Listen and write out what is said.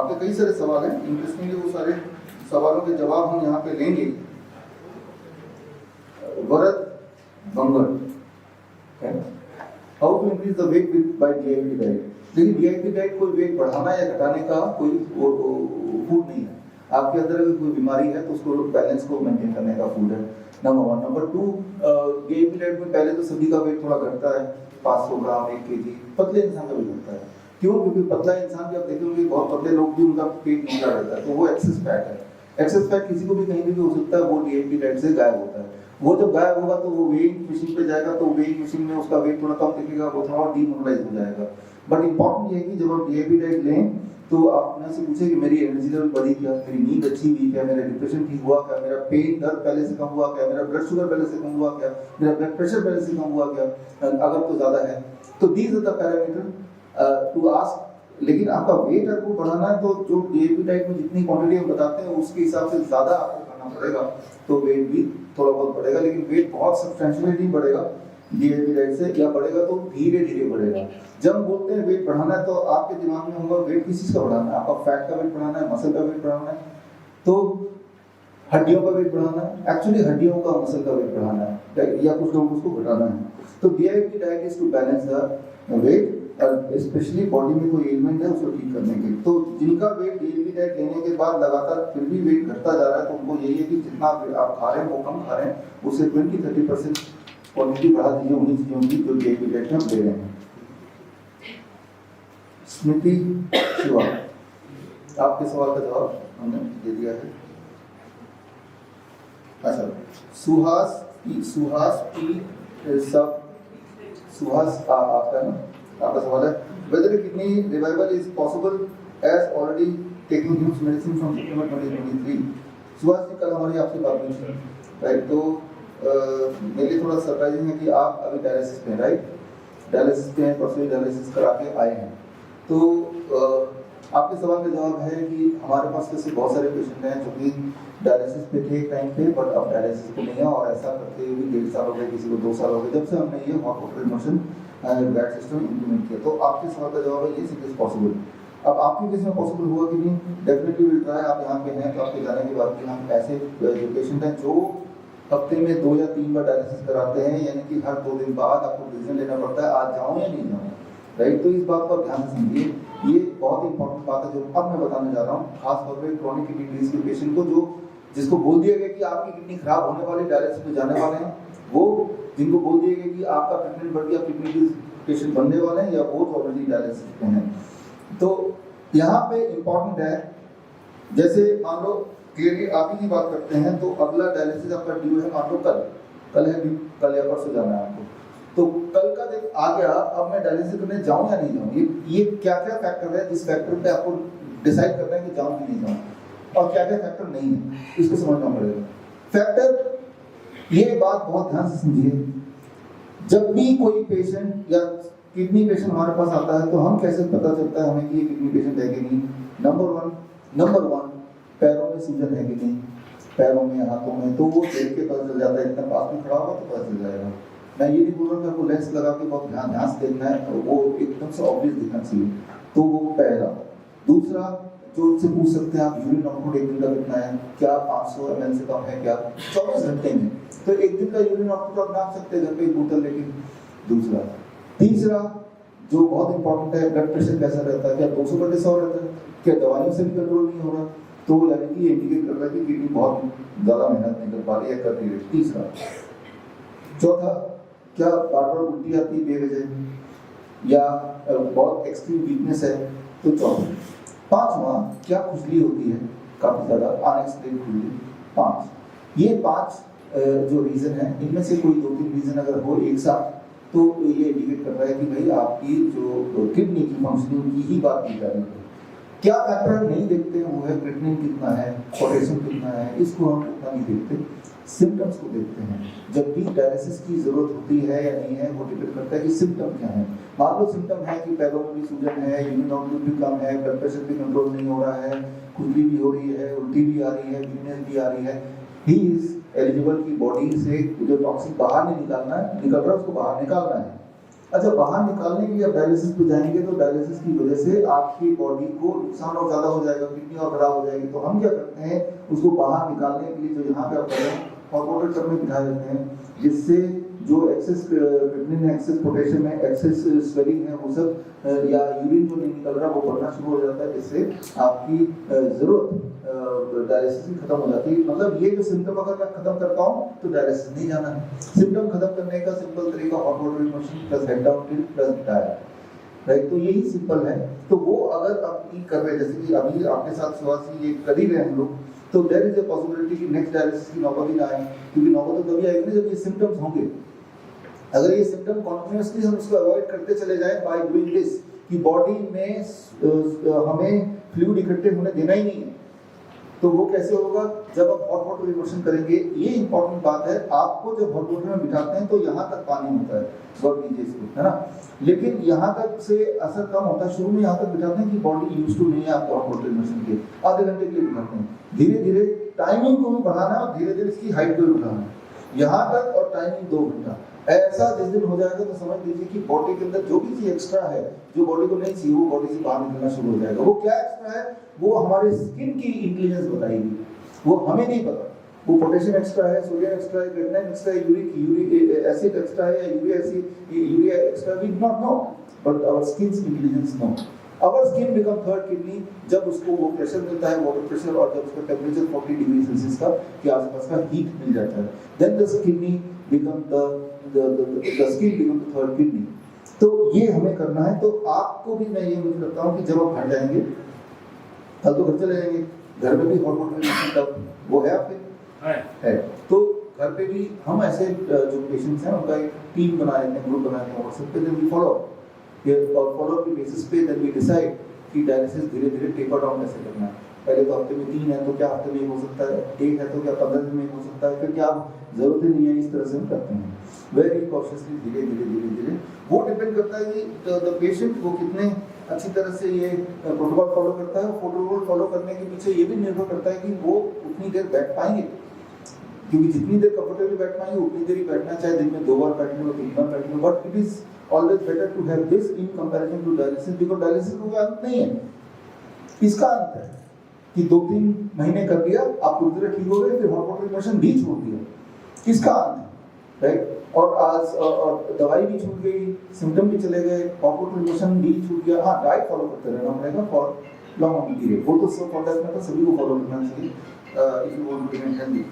आपके कई सारे सवाल हैं, इंटरेस्टिंगली वो सारे सवालों के जवाब हम यहाँ पे लेंगे। Varad Bangad, how to increase the weight by DIP diet. लेकिन डीआईपी डाइट कोई वेट बढ़ाना या घटाने का कोई फूड नहीं है। आपके अंदर अगर कोई बीमारी है तो उसको बैलेंस को मेंटेन करने का फूड है, नंबर 1। नंबर 2, डीआईपी डाइट में पहले तो सभी का वेट थोड़ा घटता है, 500 ग्राम 1 kg, पतले इंसान का भी घटता है। क्यों? क्योंकि पतला इंसान भी आप देखेंगे बहुत पतले लोग भी उनका पेट नीला रहता है, तो वो एक्सेस फैट है। एक्सेस फैट किसी को भी कहीं भी हो सकता है, वो डीआईपी डाइट से गायब होता है। वो जब गायब होगा तो वो वेइंग मशीन पे जाएगा, तो वेइंग मशीन में उसका वेट थोड़ा कम दिखेगा, वो थोड़ा डीमोरलाइज हो जाएगा। बट इंपॉर्टेंट ये है कि जब आप डीआईपी डाइट लें तो आप अपने से पूछे कि मेरी एनर्जी लेवल बढ़ी क्या, मेरी नींद अच्छी हुई क्या, मेरा डिप्रेशन ठीक हुआ क्या, मेरा पेन दर्द पहले से कम हुआ क्या, मेरा ब्लड शुगर पहले से कम हुआ क्या, मेरा ब्लड प्रेशर पहले से कम हुआ क्या, अगर तो ज्यादा है तो these are the parameter to ask. लेकिन आपका वेट अगर बढ़ाना है तो जो डीआईपी डाइट में जितनी क्वांटिटी हम बताते हैं उसके हिसाब से ज्यादा आपको खाना पड़ेगा, तो वेट भी थोड़ा बहुत बढ़ेगा। लेकिन वेट बहुत सब्सटेंशियली नहीं बढ़ेगा डीआईपी डाइट से, या बढ़ेगा तो धीरे धीरे बढ़ेगा। जब हम बोलते हैं वेट बढ़ाना है तो आपके दिमाग में होगा वेट किस चीज का बढ़ाना है, आपका फैट का वेट बढ़ाना है, मसल का वेट बढ़ाना है, तो हड्डियों का वेट बढ़ाना है। एक्चुअली हड्डियों का मसल का वेट बढ़ाना है, या कुछ लोगों को उसको घटाना है। तो DIP diet is to balance the weight, और स्पेशली बॉडी में कोई एलिमेंट है उसको ठीक करने के। तो जिनका वेट डीआईपी डाइट लेने के बाद लगातार फिर भी वेट घटता जा रहा है, तो उनको यही है कि जितना आप खा रहे हैं वो कम खा रहे हैं, उससे 20-30% क्वांटिटी बढ़ा दीजिए उन्हीं चीजों की जो डीआईपी डाइट में हम ले रहे हैं। स्मृति शिवा, आपके सवाल का जवाब हमने दे दिया है। अच्छा, सुहास आपका सवाल है whether a kidney revival is possible as already taking huge medicine from September 2023। Suhas जी, कल हमारी आपसे बात हुई थी, राइट? तो मेरे लिए थोड़ा सरप्राइजिंग है कि आप अभी डायलिसिस पे हैं, राइट? डायलिसिस पे हैं, परसों डायलिसिस करा के आए हैं। तो आपके सवाल का जवाब है कि हमारे पास वैसे बहुत सारे पेशेंट हैं जो कि डायलिसिस पे थे एक टाइम पे, बट अब डायलिसिस पे नहीं है, और ऐसा करते हुए 1.5 साल हो गए, किसी को 2 साल हो गए, जब से हमने ये hot water emotion bad system implement किया। तो आपके सवाल का जवाब है ये इट इज पॉसिबल। अब आपके केस में पॉसिबल हुआ कि नहीं, डेफिनेटली विल ट्राई। आप यहाँ पे हैं तो आपके जाने के बाद भी हम ऐसे जो पेशेंट हैं जो हफ्ते में 2 या 3 बार डायलिसिस कराते हैं, यानी कि हर 2 दिन बाद आपको डिसीजन लेना पड़ता है आज जाऊँ या नहीं जाऊँ, राइट? तो इस बात को आप ध्यान से समझिए, ये बहुत इंपॉर्टेंट बात है जो अब मैं बताने जा रहा हूँ, खासतौर पर क्रोनिक किडनी डिजीज के पेशेंट को, जो जिसको बोल दिया गया कि आपकी किडनी खराब होने वाली, डायलिसिस पे जाने वाले हैं, वो जिनको बोल दिया गया कि आपका ट्रीटमेंट बढ़ गया, किडनी डिजीज पेशेंट बनने वाले हैं, या वो ऑलरेडी डायलिसिस पे हैं। तो यहाँ पे इंपॉर्टेंट है, जैसे मान लो क्लियरली आप ही की बात करते हैं, तो अगला डायलिसिस आपका ड्यू है, मान लो कल है ड्यू, कल या परसों जाना है आपको, तो कल का दिन आ गया, अब मैं डायलिसिस करने जाऊं या नहीं जाऊं, ये क्या क्या फैक्टर है जिस फैक्टर पे आपको डिसाइड करना है कि जाऊं कि नहीं जाऊं, और क्या क्या फैक्टर नहीं है, इसको समझना पड़ेगा। फैक्टर, ये बात बहुत ध्यान से समझिए, जब भी कोई पेशेंट या किडनी पेशेंट हमारे पास आता है तो हम कैसे पता चलता है हमें कि ये किडनी पेशेंट है कि नहीं? नंबर वन पैरों में सूजन है कि नहीं, पैरों में, हाथों में, तो वो देख के पता चल जाता है, इतना पास में खड़ा होगा तो पता चल जाएगा। मैं ये नहीं बोल रहा कि आपको लेंस लगा के बहुत ध्यान से देखना है, तो वो एकदम से ऑब्वियस दिखना चाहिए, तो वो पहला। दूसरा, जो उनसे पूछ सकते हैं आप यूरिन आउटपुट एक दिन का कितना है, क्या 500 ml से कम है क्या, 24 घंटे में, तो एक दिन का यूरिन आउटपुट आप नाप सकते हैं घर पे एक बोतल लेके। दूसरा, तीसरा जो बहुत इंपॉर्टेंट है, ब्लड प्रेशर कैसा रहता है, क्या 200/100 रहता है, क्या दवाइयों से भी कंट्रोल नहीं हो रहा, तो यानी कि इंडिकेट कर रहा है कि किडनी बहुत ज्यादा मेहनत नहीं कर पा रही है, कर रही है। तीसरा, चौथा, क्या बार बार उल्टी आती है बेवजह, या बहुत एक्सट्रीम वीकनेस है, तो चौथा। पांचवा, क्या खुजली होती है काफी ज्यादा, अनएक्सप्लेन खुजली। 5 ये 5 जो रीजन है, इनमें से कोई 2-3 रीजन अगर हो एक साथ, तो ये इंडिकेट कर रहा है कि भाई आपकी जो किडनी की फंक्शनिंग की ही बात की जा रही है। क्या फैक्टर नहीं देखते हैं, वो है क्रिएटिनिन कितना है, पोटेशियम कितना है, इसको हम उतना नहीं देखते, सिम्टम्स को देखते हैं। जब भी डायलिसिस की जरूरत होती है या नहीं है, वो डिपेंड करता है कि सिम्टम क्या है। मान लो सिम्टम है कि पैरों में भी सूजन है, यूरिन आउटपुट भी कम है, ब्लड प्रेशर भी कंट्रोल नहीं हो रहा है, खुजली भी हो रही है, उल्टी भी आ रही है, वीकनेस भी आ रही है, ही इज एलिजिबल की बॉडी से जो टॉक्सिक बाहर नहीं निकालना है, निकल रहा है, उसको बाहर निकालना है। अच्छा, बाहर निकालने के लिए आप डायलिसिस पे जाएंगे तो डायलिसिस की वजह से आपकी बॉडी को नुकसान और ज्यादा हो जाएगा, किडनी और खराब हो जाएगी। तो हम क्या करते हैं, उसको बाहर निकालने के लिए जो यहाँ पे आप कर रहे हैं हॉट वाटर टब में बिठा देते हैं, जिससे जो एक्सेस क्रिएटिनिन, एक्सेस पोटेशियम है, एक्सेस स्वेलिंग है, वो सब या यूरिन जो नहीं निकल रहा वो बढ़ना शुरू हो जाता है, जिससे आपकी जरूरत डायलिसिस भी खत्म हो जाती है। मतलब ये जो सिम्टम अगर मैं खत्म करता हूँ तो डायलिसिस नहीं जाना है। सिम्टम खत्म करने का सिंपल तरीका hot water immersion plus head down tilt plus dryer, right. तो यही सिंपल है। तो वो अगर आप ये कर रहे हैं, जैसे कि अभी आपके साथ सुहासी ये कर ही रहे हैं हम लोग, तो देयर इज अ पॉसिबिलिटी कि नेक्स्ट डायलिसिस की नौबत ही ना आए, क्योंकि नौबत तो तभी आएगी जब ये सिम्टम्स होंगे। अगर ये सिम्टम कॉन्टिन्यूअसली हम इसको अवॉइड करते चले जाएं बाय डूइंग दिस, कि बॉडी में हमें फ्लूइड इकट्ठे होने देना ही नहीं है, तो वो कैसे होगा, जब आप हॉट वाटर इमर्शन करेंगे। ये इंपॉर्टेंट बात है, आपको जब हॉट वाटर में बिठाते हैं तो यहाँ तक पानी होता है, गौर कीजिए इसको, है ना। लेकिन यहाँ तक से असर कम होता है, शुरू में यहाँ तक बिठाते हैं कि बॉडी यूज्ड टू नहीं है आपको हॉट वाटर इमर्शन के, आधे घंटे के लिए बिठाते हैं। धीरे धीरे टाइमिंग को भी बढ़ाना है और धीरे धीरे इसकी हाइट को भी बढ़ाना है, यहाँ तक और टाइमिंग 2 घंटा। ऐसा जिस दिन हो जाएगा तो समझ लीजिए कि बॉडी के अंदर जो भी चीज एक्स्ट्रा है, जो बॉडी को नहीं चाहिए, वो बॉडी से बाहर निकलना शुरू हो जाएगा। वो क्या एक्स्ट्रा है, वो हमारे स्किन की इंटेलिजेंस बताएगी, वो हमें नहीं पता। वो पोटेशियम एक्स्ट्रा है, सोडियम एक्स्ट्रा है, क्रिएटिनिन एक्स्ट्रा है, यूरिक एसिड एक्स्ट्रा है, urea extra, we do not know, but our skins intelligence know. Our skin become third kidney जब उसको वो प्रेशर मिलता है, वाटर प्रेशर, और जब उसका टेम्परेचर 40 डिग्री सेल्सियस का के आसपास का हीट मिल जाता है, then the kidney become the skin become the third kidney। तो ये हमें करना है। तो आपको भी मैं ये उम्मीद करता हूँ कि जब आप घर जाएंगे, कल तो घर चले जाएंगे, घर में भी हॉट वाटर टब वो है आपके, है। तो घर पे भी हम ऐसे जो पेशेंट्स हैं उनका एक टीम बना लेते हैं, ग्रुप बना लेते हैं व्हाट्सएप पे, देन वी फॉलो और फॉलो की बेसिस पे देन वी डिसाइड कि डायलिसिस धीरे धीरे टेपर डाउन कैसे करना है। पहले तो हफ्ते में 3 है तो क्या हफ्ते में 1 हो सकता है, 1 है तो क्या 15 दिन में 1 हो सकता है, फिर क्या जरूरत ही नहीं है, इस तरह से हम करते हैं वेरी कॉशियसली, धीरे धीरे। वो डिपेंड करता है कि द पेशेंट वो कितने अच्छी तरह से ये प्रोटोकॉल फॉलो करता है। प्रोटोकॉल फॉलो करने के पीछे ये भी निर्भर करता है कि वो उतनी देर बैठ पाएंगे, क्योंकि जितनी देर कंफर्टेबल बैठ पाएंगे उतनी देर ही बैठना, चाहे दिन में 2 बार बैठ लो, 3 बार बैठ लो, but it is always better to have this in comparison to dialysis, because dialysis का कोई अंत नहीं है। इसका अंत है कि 2-3 महीने कर दिया, आप पूरी तरह ठीक हो गए, फिर हॉट वाटर इमर्शन भी छोड़ दिया, इसका अंत है, राइट। और आज और दवाई भी छूट गई, सिम्टम भी चले गए, हॉट वाटर इमर्शन भी छूट गया। हाँ, डाइट फॉलो करते रहना पड़ेगा फॉर लॉन्ग पीरियड, वो तो सब फॉर दैट मैटर सभी को फॉलो करना चाहिए if you want to be healthy.